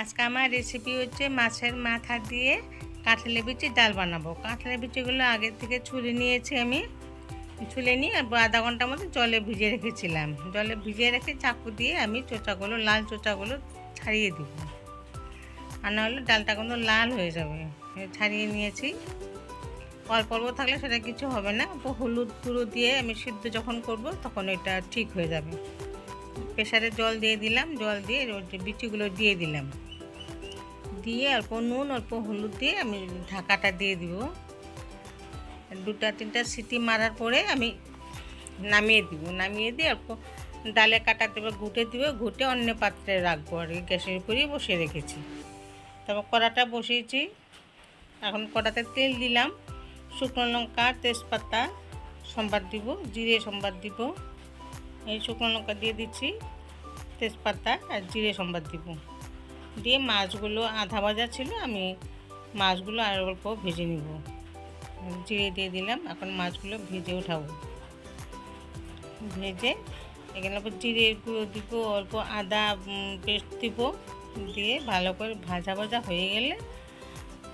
আজকে আমার রেসিপি হচ্ছে মাছের মাথা দিয়ে কাঁঠালের বিচির ডাল বানাবো। কাঁঠালের বিচিগুলো আগের থেকে ছুলে নিয়েছি আমি, ছুলে নিয়ে আধা ঘন্টার মতো জলে ভিজিয়ে রেখেছিলাম। জলে ভিজিয়ে রেখে চাকু দিয়ে আমি চোচাগুলো, লাল চোচাগুলো ছাড়িয়ে দিব, আর নাহলে ডালটা কিন্তু লাল হয়ে যাবে। ছাড়িয়ে নিয়েছি। অল্প অল্প থাকলে সেটা কিছু হবে না। হলুদ গুঁড়ো দিয়ে আমি সিদ্ধ যখন করব তখন এটা ঠিক হয়ে যাবে। প্রেসারে জল দিয়ে দিলাম, জল দিয়ে বিচিগুলো দিয়ে দিলাম, দিয়ে অল্প নুন অল্প হলুদ দিয়ে আমি ঢাকাটা দিয়ে দিব। দুটা তিনটা সিটি মারার পরে আমি নামিয়ে দিব। নামিয়ে দিয়ে অল্প ডালে কাটা দেবে, ঘুটে দিবে, ঘুটে অন্য পাত্রে রাখবো। আর গ্যাসের উপরেই বসিয়ে রেখেছি। তারপর কড়াটা বসিয়েছি। এখন কড়াতে তেল দিলাম, শুকনো লঙ্কা, তেজপাতা সম্বাদ দিব, জিরে সম্বাদ দিব। এই শুকনো লঙ্কা দিয়ে দিচ্ছি, তেজপাতা আর জিরে সম্বাদ দিব। দিয়ে মাছগুলো আধা ভাজা ছিল, আমি মাছগুলো আর অল্প ভেজে নিব। জিরে দিয়ে দিলাম। এখন মাছগুলো ভেজে উঠাবো। ভেজে এখানে অল্প জিরে গুঁড়ো দিব, অল্প আদা পেস্ট দিব। দিয়ে ভালো করে ভাজা ভাজা হয়ে গেলে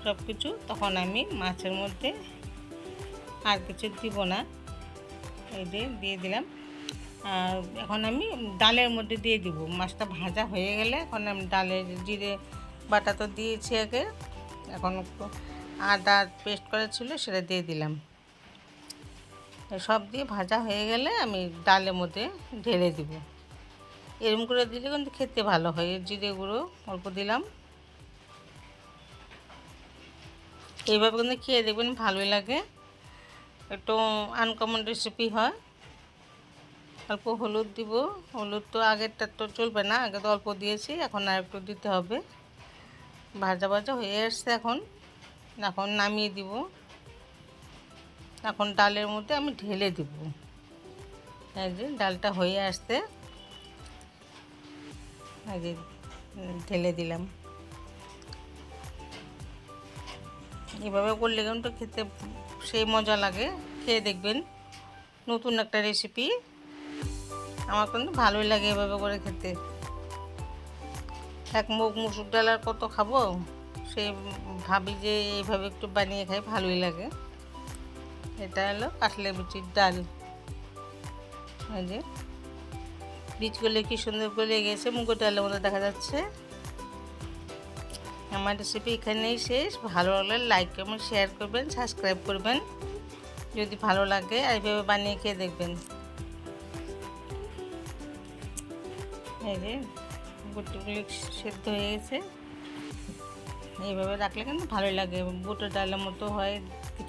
সব কিছু, তখন আমি মাছের মধ্যে আর কিছু দিব না, এই দিয়ে দিলাম। আর এখন আমি ডালের মধ্যে দিয়ে দিব। মাছটা ভাজা হয়ে গেলে এখন আমি ডালের জিরে বাটা তো দিয়েছি আগে, এখন একটু আদা পেস্ট করা ছিল সেটা দিয়ে দিলাম। সব দিয়ে ভাজা হয়ে গেলে আমি ডালের মধ্যে ঢেলে দিব। এরকম করে দিলে কিন্তু খেতে ভালো হয়। জিরে গুঁড়ো অল্প দিলাম। এইভাবে কিন্তু খেয়ে দেখবেন ভালোই লাগে, একটু আনকমন রেসিপি হয়। অল্প হলুদ দিব। হলুদ তো আগেরটা তো চলবে না, আগে তো অল্প দিয়েছি, এখন আর একটু দিতে হবে। ভাজা ভাজা হয়ে আসছে, এখন এখন নামিয়ে দিব। এখন ডালের মধ্যে আমি ঢেলে দিব। এই যে ডালটা হয়ে আসতে, এই যে ঢেলে দিলাম। এভাবে করলে কিন্তু খেতে সেই মজা লাগে। খেয়ে দেখবেন, নতুন একটা রেসিপি। আমার কিন্তু ভালোই লাগে এভাবে করে খেতে। এক মুখ মুসুর ডাল আর কত খাবো, সে ভাবি যে এইভাবে একটু বানিয়ে খাই, ভালোই লাগে। এটা হলো কাঁঠালের বিচির ডাল। এই যে বীজগুলো কি সুন্দর করে গেছে, মুগের ডালের মতো দেখা যাচ্ছে। আমার রেসিপি এখানেই শেষ। ভালো লাগলে লাইক করবেন, শেয়ার করবেন, সাবস্ক্রাইব করবেন যদি ভালো লাগে। আর এইভাবে বানিয়ে খেয়ে দেখবেন। এই যে বুটগুলো সেদ্ধ হয়ে গেছে। এইভাবে রাখলে কিন্তু ভালোই লাগে, বুটের ডালের মতো হয়।